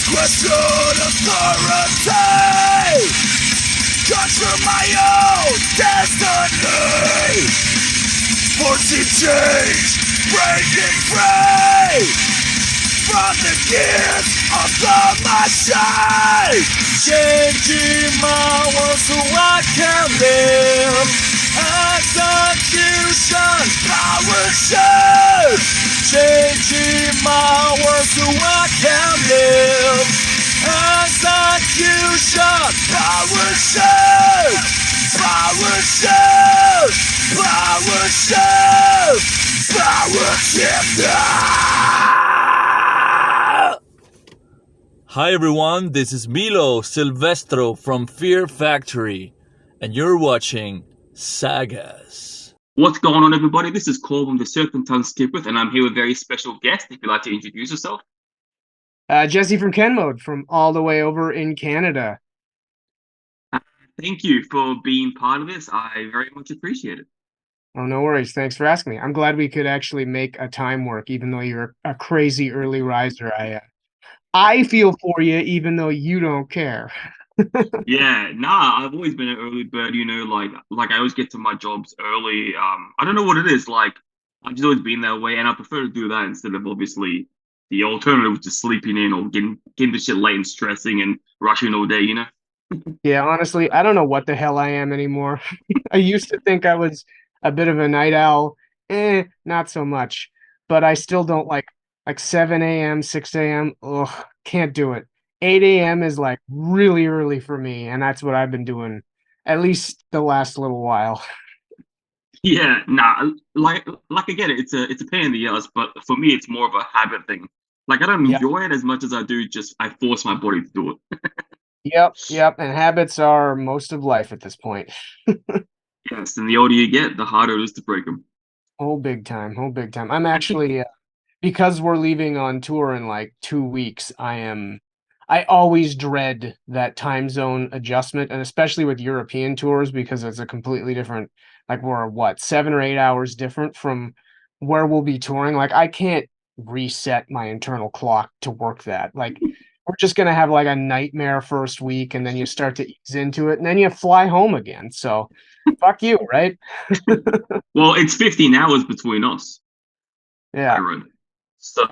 Question authority. Control my own destiny. Forcing change, breaking free from the gears of the machine. Changing my world so I can live. Execution, power shift. Changing my world so I can live. Execution, power shift. Power shift. Power shift. Power shift. Hi everyone, this is Milo Silvestro from Fear Factory, and you're watching SAGAS. What's going on, everybody? This is Cole from the Serpentine Skipwith, and I'm here with a very special guest. If you'd like to introduce yourself. Jesse from KENMODE, from all the way over in Canada. Thank you for being part of this. I very much appreciate it. Oh, no worries. Thanks for asking me. I'm glad we could actually make a time work, even though you're a crazy early riser. I feel for you, even though you don't care. Yeah, I've always been an early bird, like I always get to my jobs early. I don't know what it is, like I've just always been that way, and I prefer to do that instead of obviously the alternative, which is sleeping in or getting the shit late and stressing and rushing all day, Yeah, honestly, I don't know what the hell I am anymore. I used to think I was a bit of a night owl. Not so much. But I still don't like 7 a.m., 6 a.m. Ugh, can't do it. 8 a.m. is like really early for me, and that's what I've been doing at least the last little while. Yeah, like I get it. It's a pain in the ass, but for me, it's more of a habit thing. Like I don't enjoy it as much as I do. Just I force my body to do it. Yep. And habits are most of life at this point. Yes, and the older you get, the harder it is to break them. Whole big time. I'm actually because we're leaving on tour in like 2 weeks. I always dread that time zone adjustment, and especially with European tours because it's a completely different. Like we're 7 or 8 hours different from where we'll be touring. Like I can't reset my internal clock to work that. Like we're just gonna have like a nightmare first week, and then you start to ease into it, and then you fly home again. So, fuck you, right? Well, it's 15 hours between us. Yeah. So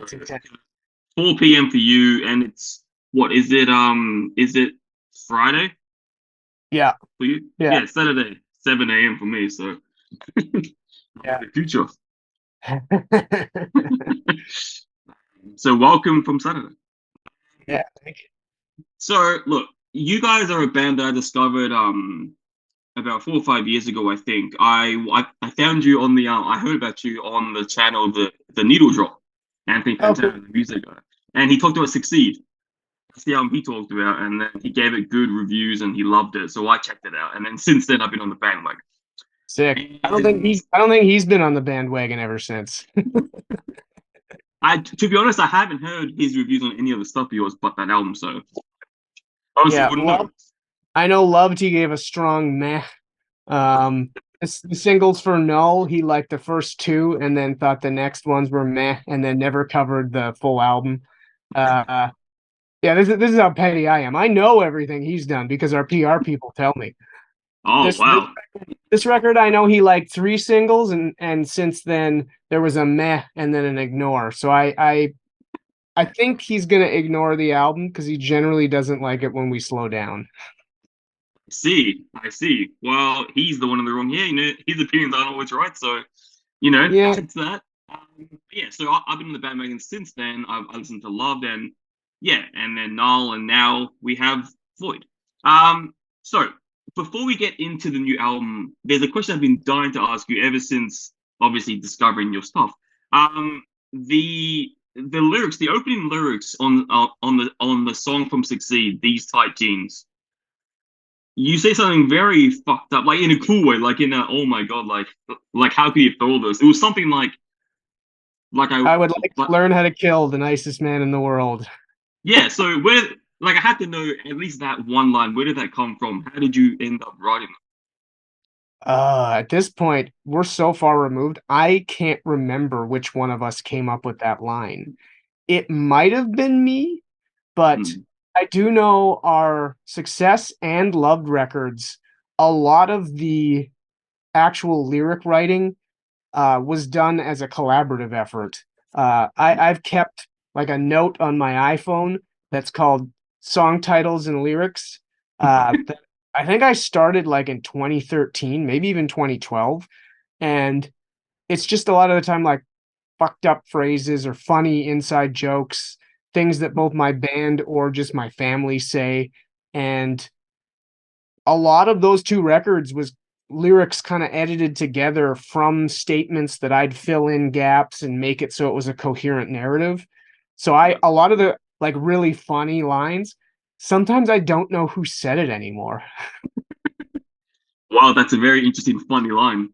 4 p.m. for you, and it's what is it? Is it Friday? Yeah. For you? Yeah. Saturday, 7 a.m. for me. So Yeah. The future. So welcome from Saturday. Yeah, thank you. So look, you guys are a band that I discovered about 4 or 5 years ago, I think. I found you on the I heard about you on the channel the Needle Drop, Anthony Fantano, the music guy, and he talked about Succeed. That's the album he talked about, and then he gave it good reviews and he loved it, so I checked it out, and then since then I've been on the bandwagon. Sick. I don't think he's been on the bandwagon ever since. To be honest, I haven't heard his reviews on any other stuff of yours but that album, so honestly, wouldn't know. I know Loved he gave a strong meh. The singles for Null, he liked the first 2 and then thought the next ones were meh, and then never covered the full album. Yeah, this is how petty I am. I know everything he's done because our PR people tell me. Oh, wow. This record, I know he liked 3 singles, and since then there was a meh and then an ignore. So I think he's gonna ignore the album because he generally doesn't like it when we slow down. I see. Well, he's the one in the wrong here. His opinions aren't always right, so it's that. So I've been in the bandwagon since then. I listened to Loved and then Null, and now we have Void. So before we get into the new album, there's a question I've been dying to ask you ever since obviously discovering your stuff. The lyrics, the opening lyrics on the song from Succeed, These Tight Jeans. You say something very fucked up, like in a cool way, like in a oh my god, like how could you throw this? It was something like I would like to learn how to kill the nicest man in the world. Yeah, so where I had to know at least that one line. Where did that come from? How did you end up writing it? At this point, we're so far removed, I can't remember which one of us came up with that line. It might have been me, But I do know our Success and Loved records, a lot of the actual lyric writing was done as a collaborative effort. I've kept like a note on my iPhone that's called song titles and lyrics. That I think I started like in 2013, maybe even 2012. And it's just a lot of the time like fucked up phrases or funny inside jokes, things that both my band or just my family say. And a lot of those two records was lyrics kind of edited together from statements that I'd fill in gaps and make it so it was a coherent narrative. So a lot of the like really funny lines, sometimes I don't know who said it anymore. Wow, that's a very interesting, funny line.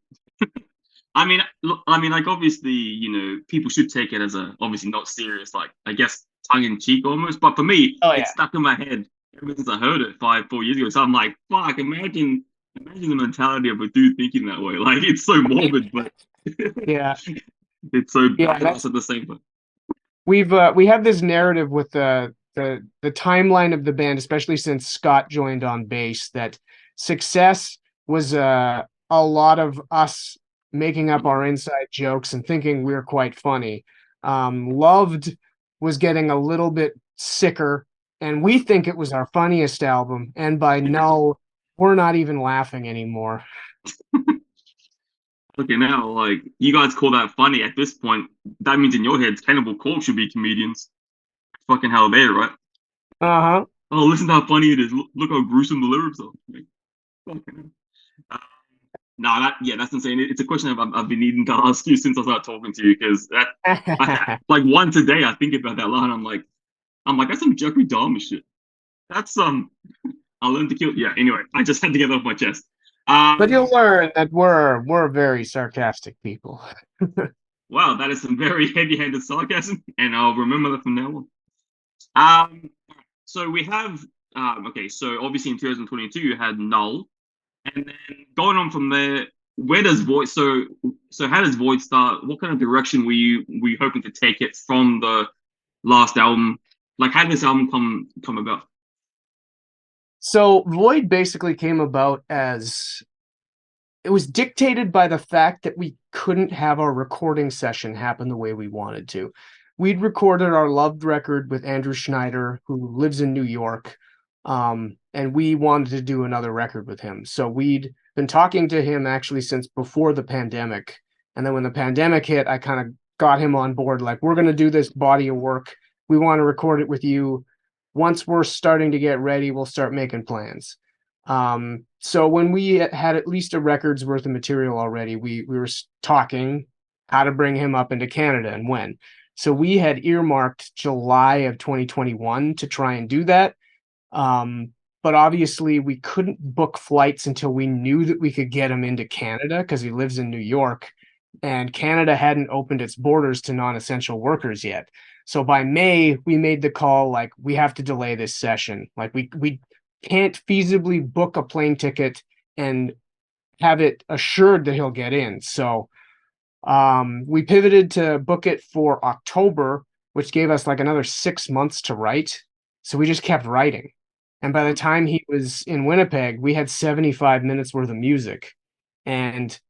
I mean, look, I mean, like obviously, people should take it as a obviously not serious, like I guess tongue in cheek almost. But for me, it's stuck in my head ever since I heard it 4 years ago. So I'm like, fuck, imagine the mentality of a dude thinking that way. Like it's so morbid, but Yeah. it's so Yeah, badass at the same time. we have this narrative with the timeline of the band, especially since Scott joined on bass, that Success was a lot of us making up our inside jokes and thinking we were quite funny. Loved was getting a little bit sicker, and we think it was our funniest album. And by no, we're not even laughing anymore. Okay, now like you guys call that funny at this point. That means in your heads, Cannibal Corpse should be comedians. Fucking hell, they right? Uh-huh. Oh, listen to how funny it is. Look how gruesome the lyrics are. Like, fucking hell. That's insane. It's a question I've been needing to ask you since I started talking to you because like once a day I think about that line. I'm like that's some Jeffrey Dahmer shit. That's I learned to kill. Yeah. Anyway, I just had to get it off my chest. But you'll learn that we're very sarcastic people. Wow, that is some very heavy-handed sarcasm, and I'll remember that from now on. So we have okay. So obviously in 2022 you had Null. And then going on from there, where does Void? So how does Void start? What kind of direction were you hoping to take it from the last album? Like, how did this album come about? So Void basically came about as it was dictated by the fact that we couldn't have our recording session happen the way we wanted to. We'd recorded our Loved record with Andrew Schneider, who lives in New York. And we wanted to do another record with him. So we'd been talking to him actually since before the pandemic. And then when the pandemic hit, I kind of got him on board. Like, we're going to do this body of work. We want to record it with you. Once we're starting to get ready, we'll start making plans. So when we had at least a record's worth of material already, we were talking how to bring him up into Canada and when. So we had earmarked July of 2021 to try and do that. But obviously we couldn't book flights until we knew that we could get him into Canada because he lives in New York, and Canada hadn't opened its borders to non-essential workers yet. So by May, we made the call, like, we have to delay this session. Like, we can't feasibly book a plane ticket and have it assured that he'll get in. So we pivoted to book it for October, which gave us like another 6 months to write. So we just kept writing. And by the time he was in Winnipeg, we had 75 minutes worth of music. And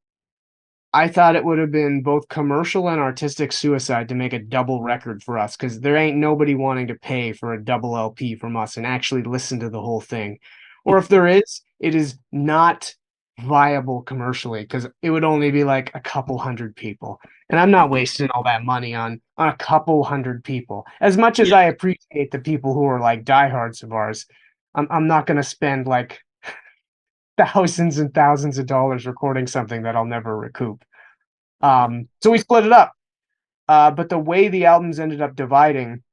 I thought it would have been both commercial and artistic suicide to make a double record for us, because there ain't nobody wanting to pay for a double LP from us and actually listen to the whole thing. Or if there is, it is not viable commercially, because it would only be like a couple hundred people. And I'm not wasting all that money on a couple hundred people. As much as I appreciate the people who are like diehards of ours, I'm not going to spend like thousands and thousands of dollars recording something that I'll never recoup. So we split it up. But the way the albums ended up dividing,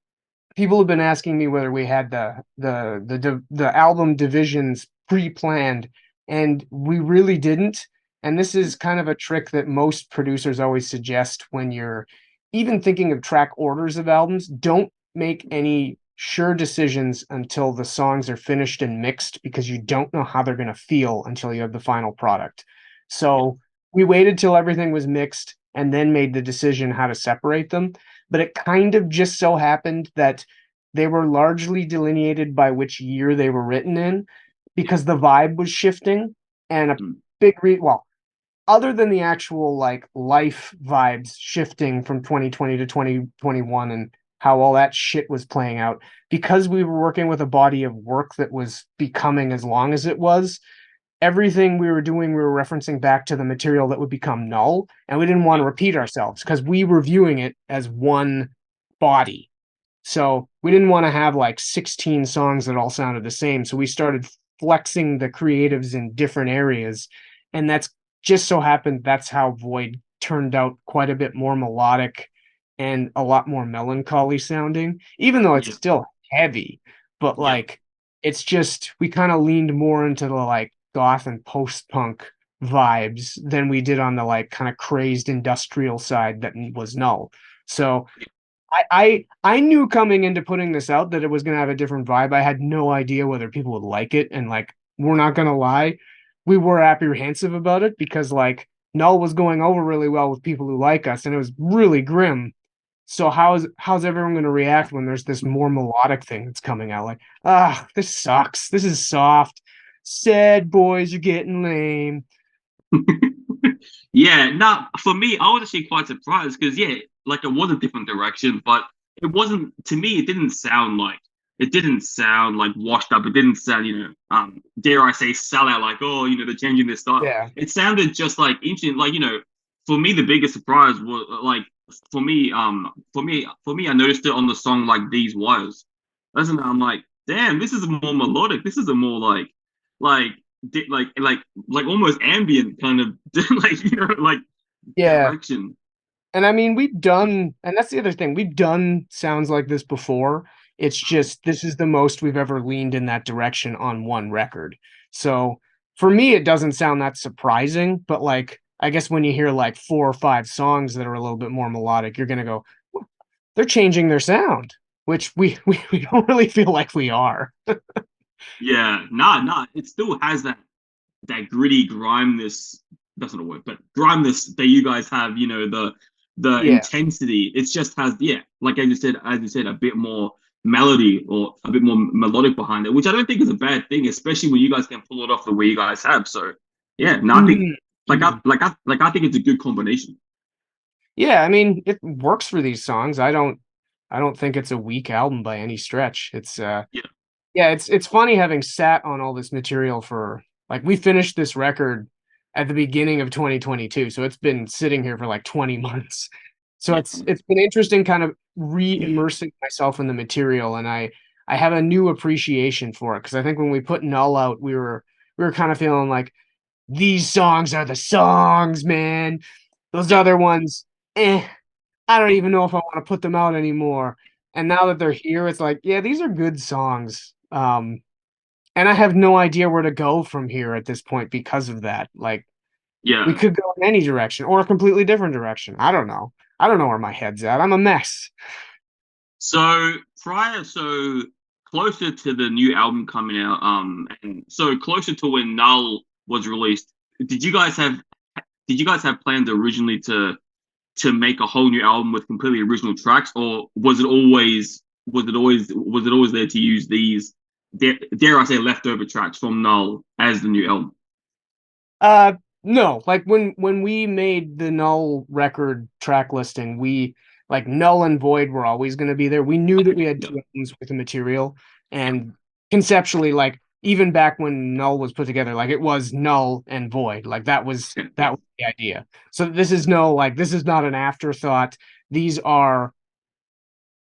people have been asking me whether we had the album divisions pre-planned, and we really didn't. And this is kind of a trick that most producers always suggest when you're even thinking of track orders of albums. Don't make any sure decisions until the songs are finished and mixed, because you don't know how they're going to feel until you have the final product. So we waited till everything was mixed and then made the decision how to separate them. But it kind of just so happened that they were largely delineated by which year they were written in, because the vibe was shifting. And a well, other than the actual like life vibes shifting from 2020 to 2021 and how all that shit was playing out, because we were working with a body of work that was becoming as long as it was, everything we were doing, we were referencing back to the material that would become null, and we didn't want to repeat ourselves because we were viewing it as one body. So we didn't want to have like 16 songs that all sounded the same. So we started flexing the creatives in different areas, and that's just so happened that's how Void turned out quite a bit more melodic and a lot more melancholy sounding, even though it's still heavy. But like, it's just, we kind of leaned more into the like goth and post-punk vibes than we did on the like kind of crazed industrial side that was null. So I knew coming into putting this out that it was gonna have a different vibe. I had no idea whether people would like it, and like, we're not gonna lie, we were apprehensive about it because like Null was going over really well with people who like us, and it was really grim. So how's everyone gonna react when there's this more melodic thing that's coming out? Like, this sucks. This is soft. Sad boys are getting lame. Yeah, no, for me, I was actually quite surprised because like it was a different direction, but it wasn't, to me, it didn't sound like washed up. It didn't sound, dare I say, sellout, like, oh, they're changing this style. Yeah. It sounded just like interesting, like, for me the biggest surprise was like, for me, I noticed it on the song like These Wires. I'm like, damn, this is more melodic. This is a more like almost ambient kind of direction. And I mean, and that's the other thing, we've done sounds like this before. It's just, this is the most we've ever leaned in that direction on one record. So for me, it doesn't sound that surprising, but like, I guess when you hear like 4 or 5 songs that are a little bit more melodic, you're going to go, they're changing their sound, which we don't really feel like we are. Yeah, nah. It still has that gritty grimeness. That's not a word, but grimeness that you guys have. The intensity. It just has, like as you said, a bit more melody or a bit more melodic behind it, which I don't think is a bad thing, especially when you guys can pull it off the way you guys have. So yeah, no, I think I think it's a good combination. Yeah, I mean, it works for these songs. I don't think it's a weak album by any stretch. It's it's funny having sat on all this material for, like, we finished this record at the beginning of 2022, so it's been sitting here for like 20 months. So it's been interesting kind of re-immersing myself in the material, and I have a new appreciation for it, because I think when we put Null out, we were kind of feeling like, these songs are the songs, man. Those other ones, I don't even know if I want to put them out anymore. And now that they're here, it's like, yeah, these are good songs. And I have no idea where to go from here at this point because of that. Like, we could go in any direction or a completely different direction. I don't know. I don't know where my head's at. I'm a mess. So closer to the new album coming out, and so closer to when Null was released, did you guys have plans originally to make a whole new album with completely original tracks, or was it always there to use these, dare I say, leftover tracks from Null as the new album? No, like when we made the Null record track listing, we, like, Null and Void were always going to be there. We knew that we had 2 albums with the material, and conceptually, like, even back when Null was put together, like, it was Null and Void. Like, that was the idea. So this is not an afterthought. These are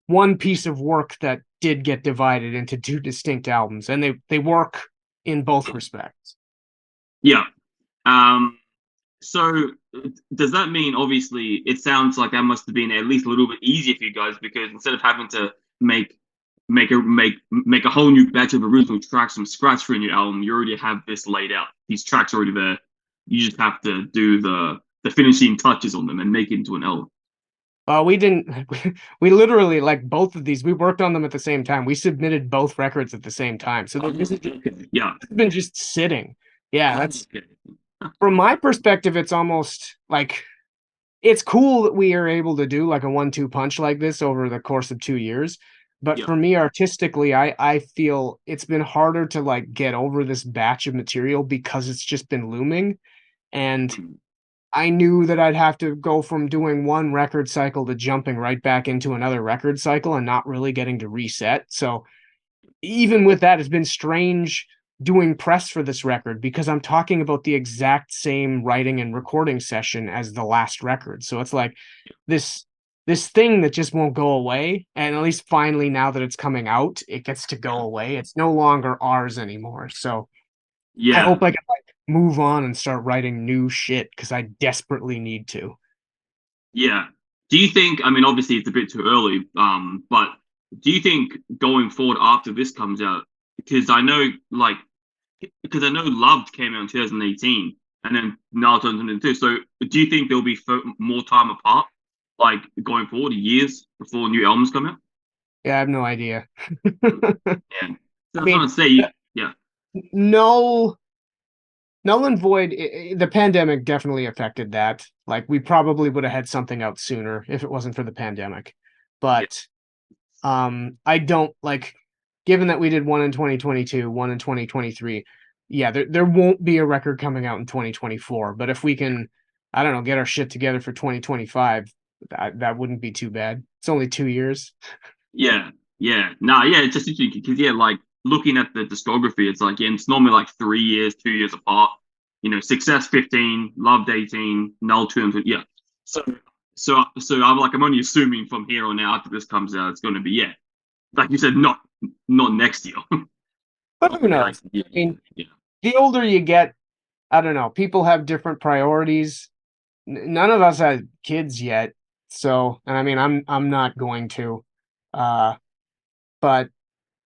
one piece of work that did get divided into 2 distinct albums, and they work in both respects. Yeah. So does that mean, obviously, it sounds like that must have been at least a little bit easier for you guys, because instead of having to make a whole new batch of original tracks from scratch for a new album, you already have this laid out. These tracks are already there. You just have to do the finishing touches on them and make it into an album. We didn't. We literally, like, both of these, we worked on them at the same time. We submitted both records at the same time. So this has been just sitting. Yeah, that's, from my perspective, it's almost like, it's cool that we are able to do like a 1-2 punch like this over the course of 2 years. But Yeah. for me artistically, I feel it's been harder to like get over this batch of material because it's just been looming. And I knew that I'd have to go from doing one record cycle to jumping right back into another record cycle and not really getting to reset. So even with that, it's been strange doing press for this record because I'm talking about the exact same writing and recording session as the last record. So it's like this thing that just won't go away. And at least finally, now that it's coming out, it gets to go away. It's no longer ours anymore. So I Yeah. hope I can like move on and start writing new shit because I desperately need to. Yeah. Do you think, I mean, obviously it's a bit too early, but do you think going forward after this comes out, because I know, like, because I know Loved came out in 2018 and then now 2022. So do you think there'll be more time apart, like going forward, years before new albums come out? Yeah, I have no idea. Yeah. So I that's what mean, I'm saying. Yeah. no, null and void. The pandemic definitely affected that. Like, we probably would have had something out sooner if it wasn't for the pandemic. Yeah. But I don't like, given that we did one in 2022, one in 2023. Yeah, there won't be a record coming out in 2024. But if we can, I don't know, get our shit together for 2025, that wouldn't be too bad. It's only 2 years. Yeah. Yeah. Nah, yeah, it's just interesting because, yeah, like looking at the discography, it's like, yeah, it's normally like 3 years, 2 years apart. You know, Success 15, Loved 18, Null 2 and yeah. So, so I'm like, I'm only assuming from here on out after this comes out, it's going to be, yeah, like you said, not next year. But who knows? Yeah. I mean, Yeah. the older you get, I don't know. People have different priorities. None of us have kids yet, so and I mean, I'm not going to. Uh, but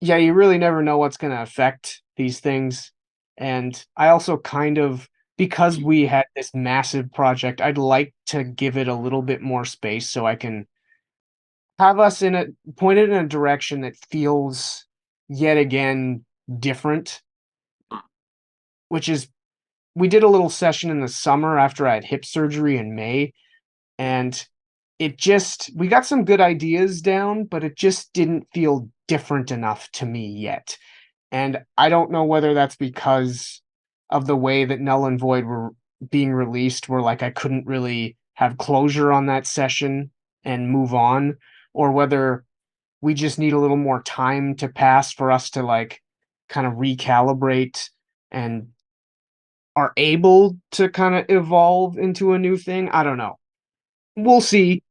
yeah, you really never know what's going to affect these things. And I also kind of, because we had this massive project, I'd like to give it a little bit more space so I can have us in a pointed in a direction that feels yet again different, which is we did a little session in the summer after I had hip surgery in May, and it just we got some good ideas down, but it just didn't feel different enough to me yet. And I don't know whether that's because of the way that Null and Void were being released, where like I couldn't really have closure on that session and move on, or whether we just need a little more time to pass for us to like kind of recalibrate and are able to kind of evolve into a new thing. I don't know. We'll see.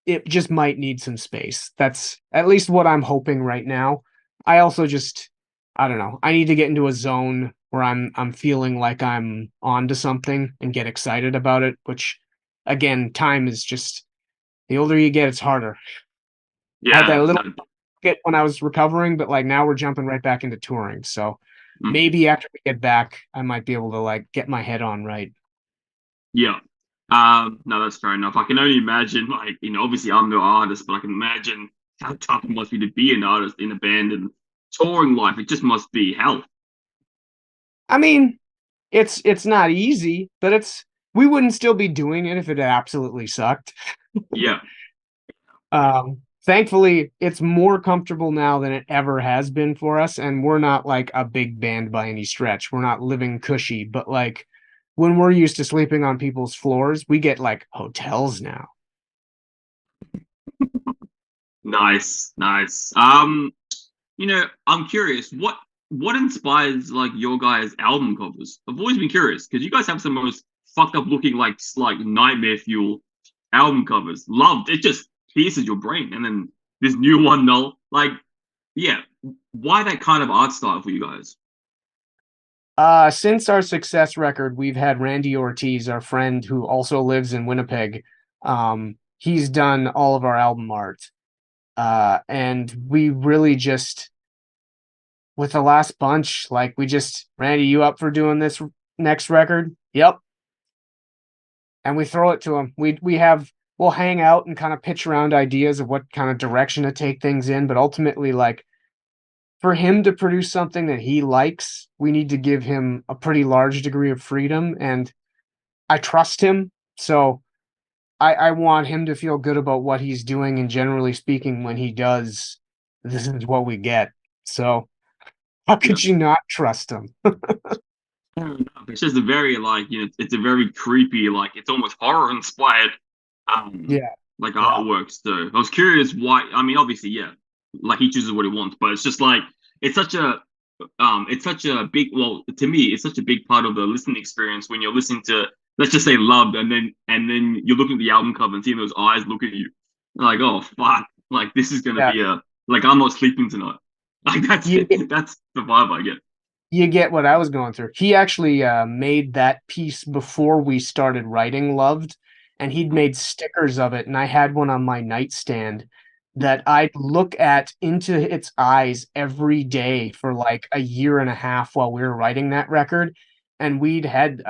It just might need some space. That's at least what I'm hoping right now. I also just I don't know. I need to get into a zone where I'm feeling like I'm onto something and get excited about it, which again, time is just the older you get, it's harder. I had that Yeah. little No, get when I was recovering, but like now we're jumping right back into touring. So mm, maybe after we get back, I might be able to like get my head on right. yeah. No, that's fair enough. I can only imagine, like, you know, obviously I'm no artist, but I can imagine how tough it must be to be an artist in a band and touring life. It just must be hell. I mean, it's not easy, but it's we wouldn't still be doing it if it absolutely sucked. Yeah. Thankfully, it's more comfortable now than it ever has been for us, and we're not like a big band by any stretch. We're not living cushy, but like when we're used to sleeping on people's floors, we get like hotels now. Nice, nice. You know, I'm curious, what inspires like your guys' album covers? I've always been curious because you guys have some most fucked up looking like nightmare fuel album covers. Loved it just pierces your brain. And then this new one, Null. Like, yeah, why that kind of art style for you guys? Since our Success record, we've had Randy Ortiz, our friend who also lives in Winnipeg. He's done all of our album art. And we really just with the last bunch, like we just Randy, you up for doing this next record? Yep. And we throw it to him. We'll hang out and kind of pitch around ideas of what kind of direction to take things in, but ultimately, like for him to produce something that he likes, we need to give him a pretty large degree of freedom, and I trust him. So I want him to feel good about what he's doing, and generally speaking, when he does, this is what we get. So how could you not trust him? Fair enough. It's just a very it's a very creepy, it's almost horror inspired, Yeah. artwork. So I was curious why. I mean, obviously, yeah, he chooses what he wants, but it's just it's such a it's such a big. Well, to me, it's such a big part of the listening experience when you're listening to, let's just say, Loved, and then you're looking at the album cover and seeing those eyes look at you, like, oh fuck, this is gonna be I'm not sleeping tonight. That's that's the vibe I get. You get what I was going through. He actually made that piece before we started writing Loved, and he'd made stickers of it, and I had one on my nightstand that I'd look at into its eyes every day for like a year and a half while we were writing that record. And we'd had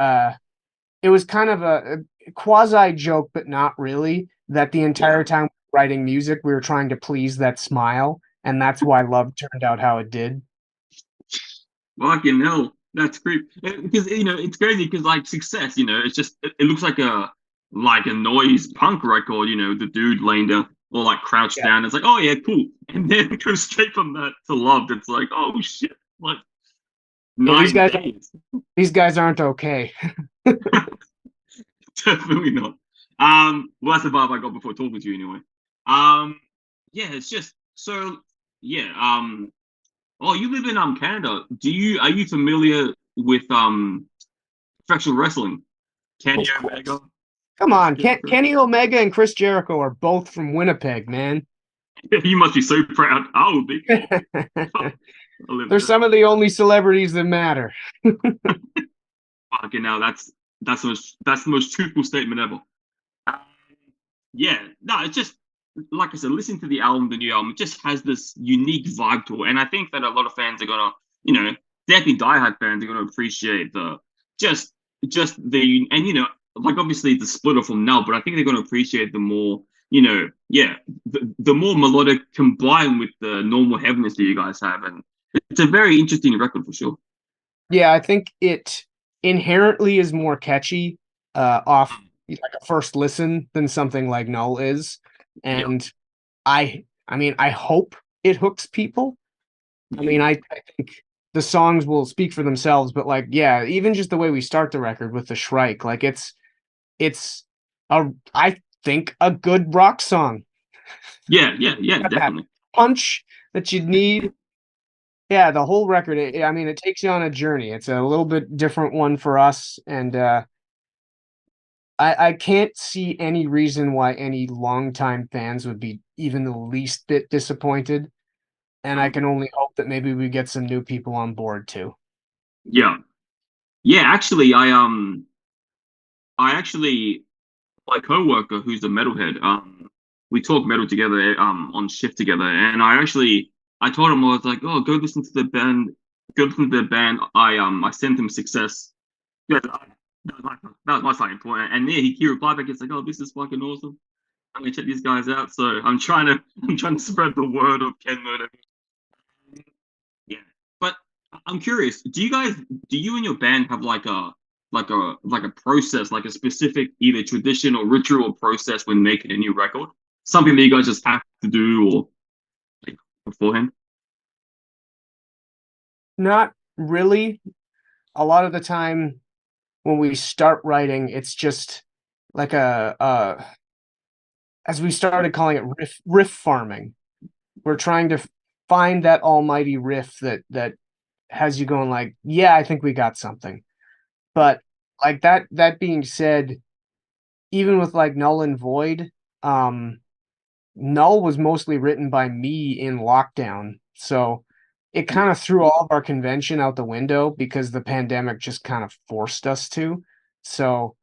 it was kind of a quasi joke, but not really, that the entire time writing music we were trying to please that smile, and that's why Love turned out how it did. Fucking hell, that's creepy. Because it's crazy because Success, it's just it looks like a noise punk record. The dude laying down or crouched down. It's like, oh yeah, cool. And then it goes straight from that to Loved. It's like, oh shit, these guys aren't okay. Definitely not. Well, that's the vibe I got before talking to you anyway. Yeah, it's just so yeah. Oh, you live in Canada. Are you familiar with professional wrestling? Kenny Omega. Come on, Kenny Omega and Chris Jericho are both from Winnipeg, man. You must be so proud. I would be. They're some of the only celebrities that matter. Okay, now that's the most truthful statement ever. Yeah, no, it's just like I said, listening to the new album, it just has this unique vibe to it, and I think that a lot of fans are gonna, definitely diehard fans are gonna appreciate the obviously the splitter from Now, but I think they're gonna appreciate the more, the more melodic combined with the normal heaviness that you guys have, and it's a very interesting record for sure. Yeah, I think it inherently is more catchy off a first listen than something like Null is. And I mean, I hope it hooks people. I mean, I think the songs will speak for themselves, but even just the way we start the record with the Shrike, it's I think a good rock song. Yeah, definitely. Punch that you'd need. Yeah, the whole record, it takes you on a journey. It's a little bit different one for us, and I can't see any reason why any longtime fans would be even the least bit disappointed. And I can only hope that maybe we get some new people on board too. Yeah. Actually, my coworker who's a metalhead, we talk metal together, on shift together, and I told him, I was like, oh, go listen to the band. I sent him Success. Yeah, that was my starting point. And yeah, he replied back. It's like, oh, this is fucking awesome. I'm gonna check these guys out. So I'm trying to spread the word of KENMODE. Yeah, but I'm curious. Do you and your band have like a process, like a specific either tradition or ritual process when making a new record? Something that you guys just have to do or beforehand? Not really. A lot of the time when we start writing, it's just like as we started calling it riff farming. We're trying to find that almighty riff that has you going like, yeah, I think we got something. But that being said, even with Null and Void, Null was mostly written by me in lockdown. So it kind of threw all of our convention out the window because the pandemic just kind of forced us to. So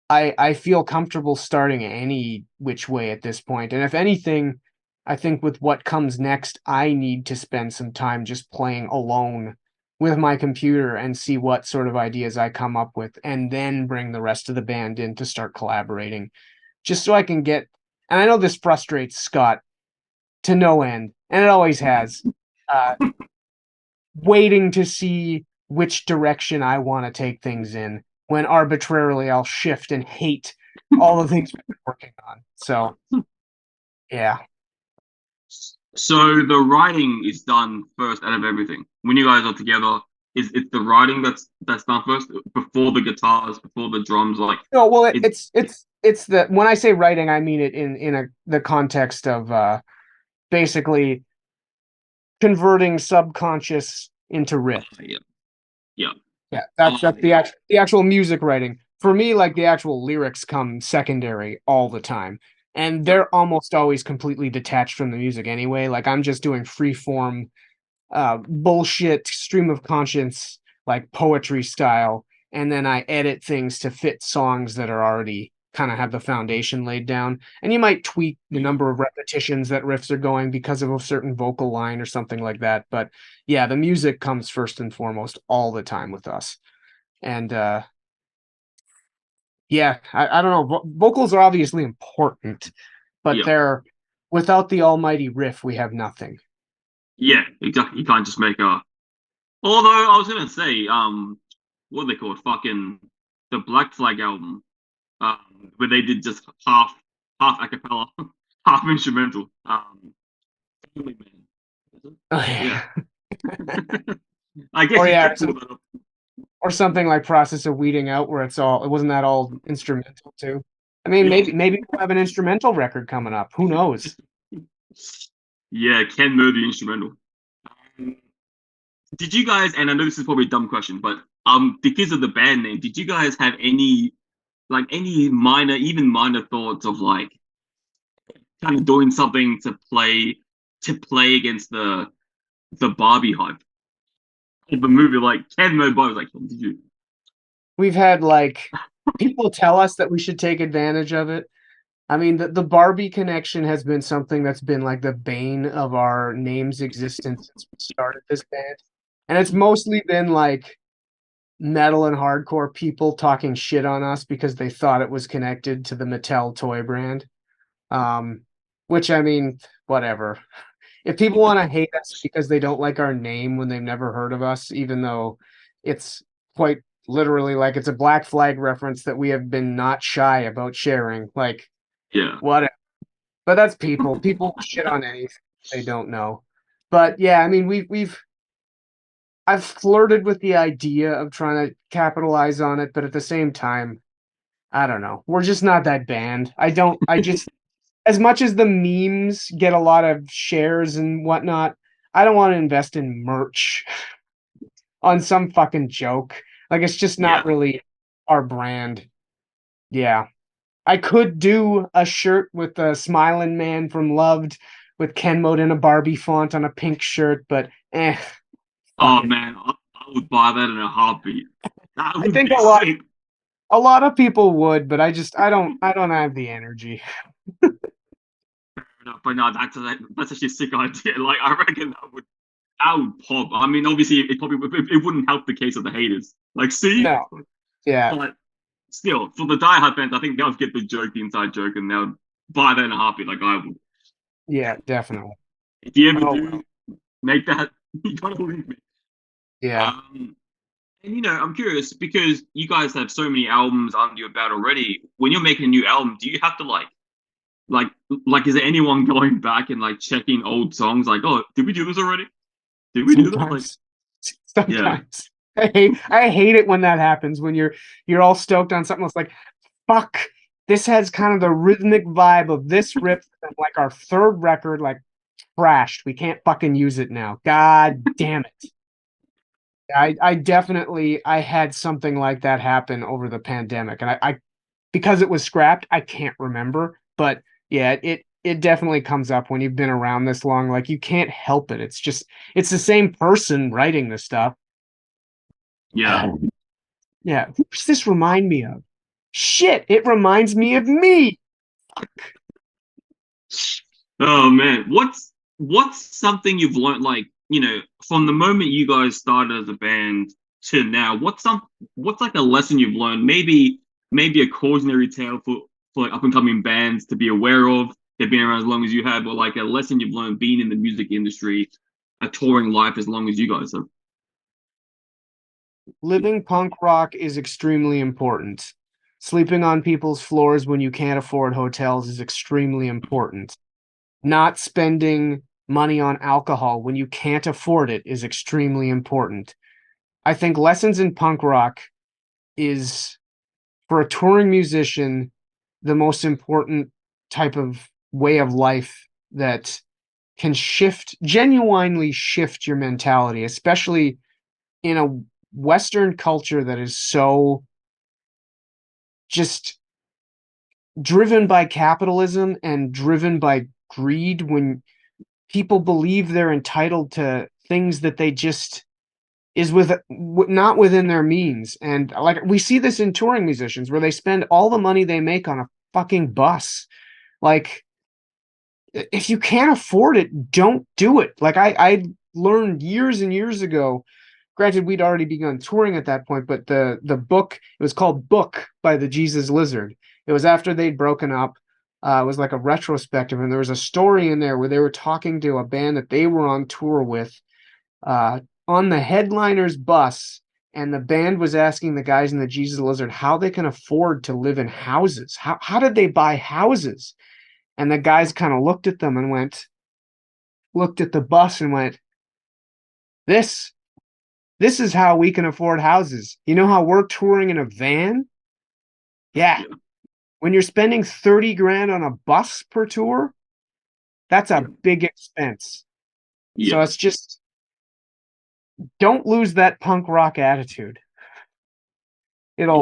I feel comfortable starting any which way at this point. And if anything, I think with what comes next, I need to spend some time just playing alone with my computer and see what sort of ideas I come up with, and then bring the rest of the band in to start collaborating, just so I can get, and I know this frustrates Scott to no end, and it always has, waiting to see which direction I want to take things in, when arbitrarily I'll shift and hate all the things we've been working on. So, yeah. So the writing is done first out of everything. When you guys are together, is it's the writing that's done first before the guitars, before the drums, like No, well, it. it's the when I say writing, I mean it in the context of basically converting subconscious into riff. Yeah, yeah. Yeah, that's the actual music writing. For me, like the actual lyrics come secondary all the time. And they're almost always completely detached from the music anyway. Like I'm just doing free form bullshit stream of conscience, like poetry style, and then I edit things to fit songs that are already kind of have the foundation laid down. And you might tweak the number of repetitions that riffs are going because of a certain vocal line or something like that. But yeah, the music comes first and foremost all the time with us. And yeah, I don't know. Vocals are obviously important, but Yeah. they're without the almighty riff, we have nothing. Yeah, exactly. You can't just make a. Although I was gonna say, what are they called? Fucking the Black Flag album, where they did just half a cappella, half instrumental. Family Man. Oh, Yeah. yeah. I guess Or you yeah, could pull that up. or something like Process of Weeding Out, where it wasn't that all instrumental too. I mean, Yeah. maybe we'll have an instrumental record coming up. Who knows? Yeah, KENMODE the instrumental. Um, did you guys? And I know this is probably a dumb question, but because of the band name, did you guys have any minor, even minor thoughts of like kind of doing something to play against the Barbie hype of the movie, like KENMODE Barbie? Like, did you? We've had like people tell us that we should take advantage of it. I mean, the Barbie connection has been something that's been like the bane of our name's existence since we started this band. And it's mostly been like metal and hardcore people talking shit on us because they thought it was connected to the Mattel toy brand. Um, which I mean, whatever. If people want to hate us because they don't like our name when they've never heard of us, even though it's quite literally like it's a Black Flag reference that we have been not shy about sharing, like Yeah, whatever. But that's people. People shit on anything they don't know. But yeah, I mean, I've flirted with the idea of trying to capitalize on it, but at the same time, I don't know. We're just not that band. I just as much as the memes get a lot of shares and whatnot, I don't want to invest in merch on some fucking joke. Like it's just yeah. not really our brand. Yeah. I could do a shirt with a smiling man from Loved with KENMODE in a Barbie font on a pink shirt, but fuck Oh it. man, I would buy that in a heartbeat. That I would think be sick. a lot of people would, but I don't have the energy. No, but no, that's actually a sick idea. Like I reckon that would pop. I mean, obviously, it wouldn't help the case of the haters. Like, see, No. Yeah. but still, for the diehard fans, I think they'll get the joke, the inside joke, and they'll buy that in a heartbeat. Like I would. Yeah, definitely. If you ever Oh do well. make that, you gotta leave me. Yeah. Um, and I'm curious because you guys have so many albums under your belt already. When you're making a new album, do you have to like, like, is there anyone going back and like checking old songs? Like, oh, did we do this already? Did we do that? Like, Sometimes. yeah. Sometimes. I hate it when that happens when you're all stoked on something. It's like, fuck, this has kind of the rhythmic vibe of this riff and like our third record, like trashed. We can't fucking use it now. God damn it. I definitely I had something like that happen over the pandemic. And I because it was scrapped, I can't remember. But yeah, it definitely comes up when you've been around this long. Like you can't help it. It's the same person writing this stuff. Yeah. Yeah, who does this remind me of? Shit, it reminds me of me. Oh man, what's something you've learned, like, from the moment you guys started as a band to now? What's like a lesson you've learned? Maybe a cautionary tale for like up and coming bands to be aware of. They've been around as long as you have, or like a lesson you've learned being in the music industry, a touring life as long as you guys have. Living punk rock is extremely important. Sleeping on people's floors when you can't afford hotels is extremely important. Not spending money on alcohol when you can't afford it is extremely important. I think lessons in punk rock is, for a touring musician, the most important type of way of life that can genuinely shift your mentality, especially in a Western culture that is so just driven by capitalism and driven by greed. When people believe they're entitled to things that they just is not within their means. And like, we see this in touring musicians where they spend all the money they make on a fucking bus. Like, if you can't afford it, don't do it. Like, I learned years and years ago, granted we'd already begun touring at that point, but the book, it was called Book by the Jesus Lizard. It was after they'd broken up. It was like a retrospective, and there was a story in there where they were talking to a band that they were on tour with, on the headliner's bus, and the band was asking the guys in the Jesus Lizard how they can afford to live in houses. How did they buy houses? And the guys kind of looked at them and looked at the bus and went, this is how we can afford houses. You know how we're touring in a van? Yeah. When you're spending 30 grand on a bus per tour, that's a big expense. Yeah. So it's just, don't lose that punk rock attitude. It'll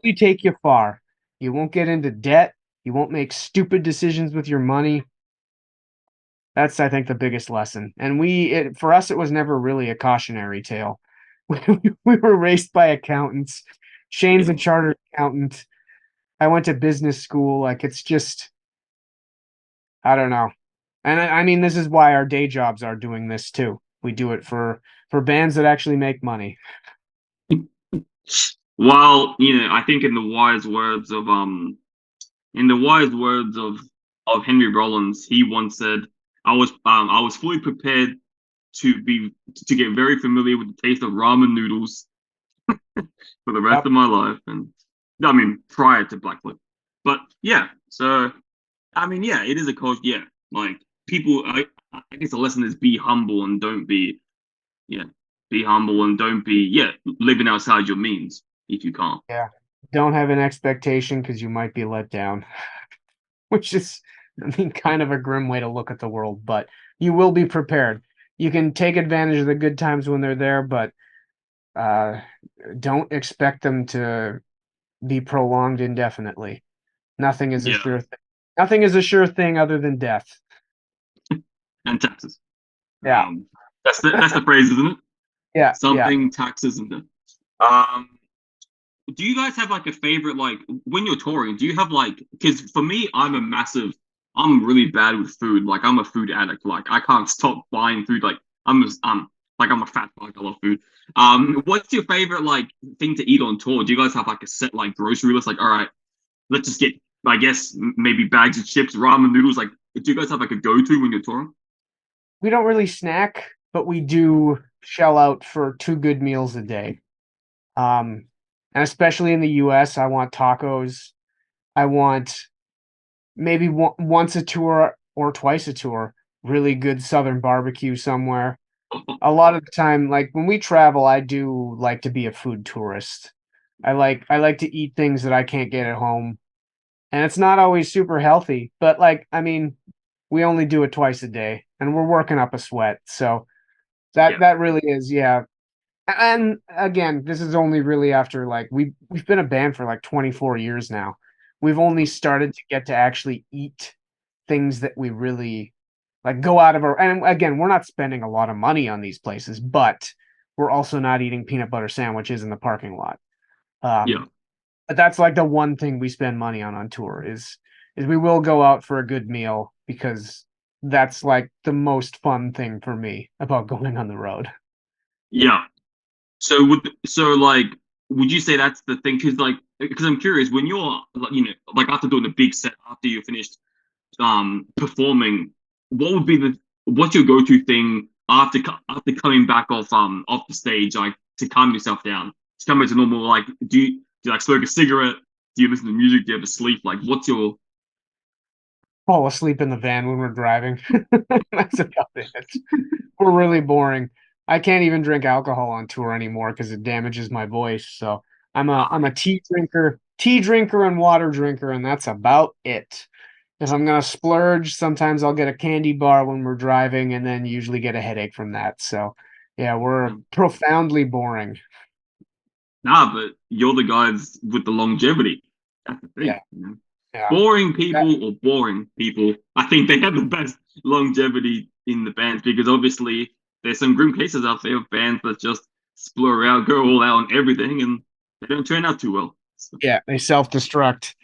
really take you far. You won't get into debt. You won't make stupid decisions with your money. That's, I think, the biggest lesson. And for us, it was never really a cautionary tale. We were raised by accountants. Shane's a chartered accountant. I went to business school. Like, it's just, I don't know. And I mean, this is why our day jobs are doing this too. We do it for bands that actually make money. Well, I think in the wise words of Henry Rollins, he once said, I was fully prepared to get very familiar with the taste of ramen noodles for the rest of my life. And I mean, prior to Blackfoot. But yeah, so I mean, yeah, it is a culture. Yeah, like, people, I guess the lesson is be humble and don't be living outside your means if you can't. Yeah, don't have an expectation because you might be let down, which is, I mean, kind of a grim way to look at the world, but you will be prepared. You can take advantage of the good times when they're there, but don't expect them to be prolonged indefinitely. Nothing is a sure thing. Nothing is a sure thing other than death and taxes. Yeah, that's the phrase, isn't it? Yeah, taxes, and death. Do you guys have like a favorite, like, when you're touring? Do you have like, because for me, I'm really bad with food. Like, I'm a food addict. Like, I can't stop buying food. Like, I'm a fat fuck. I love food. What's your favorite, like, thing to eat on tour? Do you guys have like a set, like, grocery list? Like, all right, let's just get, I guess, maybe bags of chips, ramen noodles. Like, do you guys have like a go-to when you're touring? We don't really snack, but we do shell out for 2 good meals a day. And especially in the US, I want tacos. I want maybe once a tour or twice a tour, really good Southern barbecue somewhere. A lot of the time, like, when we travel, I do like to be a food tourist. I like to eat things that I can't get at home. And it's not always super healthy, but, like, I mean, we only do it twice a day and we're working up a sweat. So that really is, yeah. And again, this is only really after, like, we've been a band for like 24 years now. We've only started to get to actually eat things that we really like, go out of our, and again, we're not spending a lot of money on these places, but we're also not eating peanut butter sandwiches in the parking lot. But that's like the one thing we spend money on tour is we will go out for a good meal, because that's like the most fun thing for me about going on the road. Yeah. So would you say that's the thing? Because I'm curious, when you're, like, after doing a big set, after you're finished performing, what's your go-to thing after coming back off the stage, like, to calm yourself down, to come back to normal? Like, do you like smoke a cigarette? Do you listen to music? Do you ever sleep? Like, what's your fall asleep in the van when we're driving. That's about it. We're really boring. I can't even drink alcohol on tour anymore because it damages my voice. So I'm a tea drinker and water drinker, and that's about it. If I'm gonna splurge, sometimes I'll get a candy bar when we're driving, and then usually get a headache from that. So yeah, we're profoundly boring. Nah, but you're the guys with the longevity. That's the thing. Yeah. You know? Yeah. Boring people or boring people, I think they have the best longevity in the bands because obviously there's some grim cases out there of bands that just splur out, go all out on everything, and they don't turn out too well. So, Yeah, they self-destruct.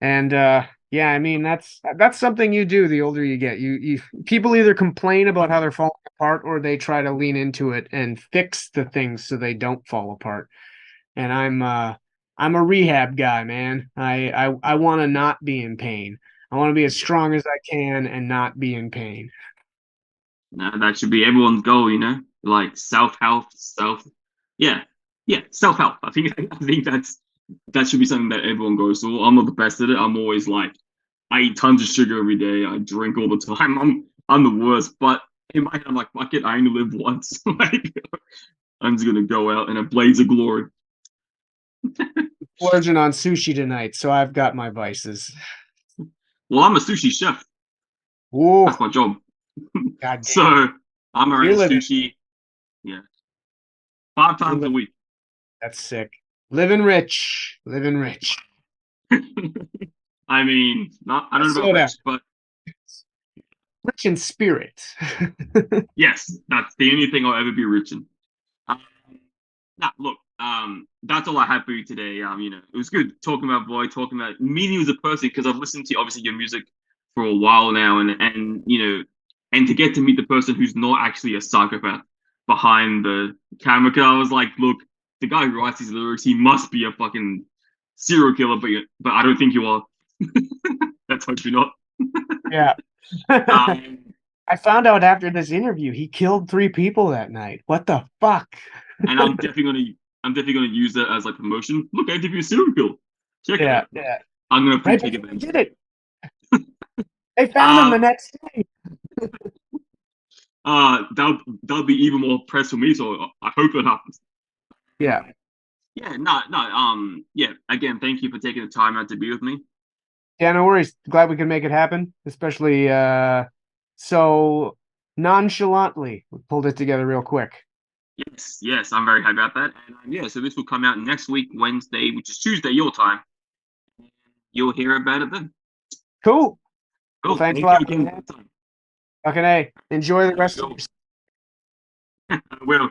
And yeah, I mean that's something you do the older you get. You people either complain about how they're falling apart or they try to lean into it and fix the things so they don't fall apart. And I'm a rehab guy, man. I want to not be in pain. I want to be as strong as I can and not be in pain. nah, that should be everyone's goal, you know? Like self-help, self-help. I think that should be something that everyone goes to. I'm not the best at it. I'm always like, I eat tons of sugar every day. I drink all the time. I'm the worst. But in my head, I'm like, fuck it. I only live once. Like, I'm just gonna go out in a blaze of glory. Splurging on sushi tonight, so I've got my vices. Well, I'm a sushi chef. Ooh, That's my job. God damn. So I'm around You're living- sushi. Yeah, 5 times a week. That's sick. Living rich. Living rich. I mean, not I don't know Slow about down. rich, but Rich in spirit. yes, that's the only thing I'll ever be rich in. Nah, look, that's all I have for you today. You know, it was good talking about Void, talking about meeting you as a person because I've listened to obviously your music for a while now, and you know, and to get to meet the person who's not actually a psychopath behind the camera. Because I was like, look, the guy who writes these lyrics, he must be a fucking serial killer, but I don't think you are. Let's hope you're not. Yeah. Um, I found out after this interview he killed 3 people that night. What the fuck? and I'm definitely gonna use that as like promotion. Look, I interviewed a serial killer. Check it out. Yeah. I'm gonna Right take before he advantage. did it. They found him the next day. That'll be even more press for me. So I hope that happens. Yeah. Yeah, yeah. Again, thank you for taking the time out to be with me. Yeah, no worries. Glad we could make it happen, especially so nonchalantly. We pulled it together real quick. Yes, I'm very happy about that. And yeah, so this will come out next week, Wednesday, which is Tuesday your time. You'll hear about it then. Cool. Cool. Thanks Thank a lot. you again for the time. Fucking A. Enjoy the rest of Go. your I will.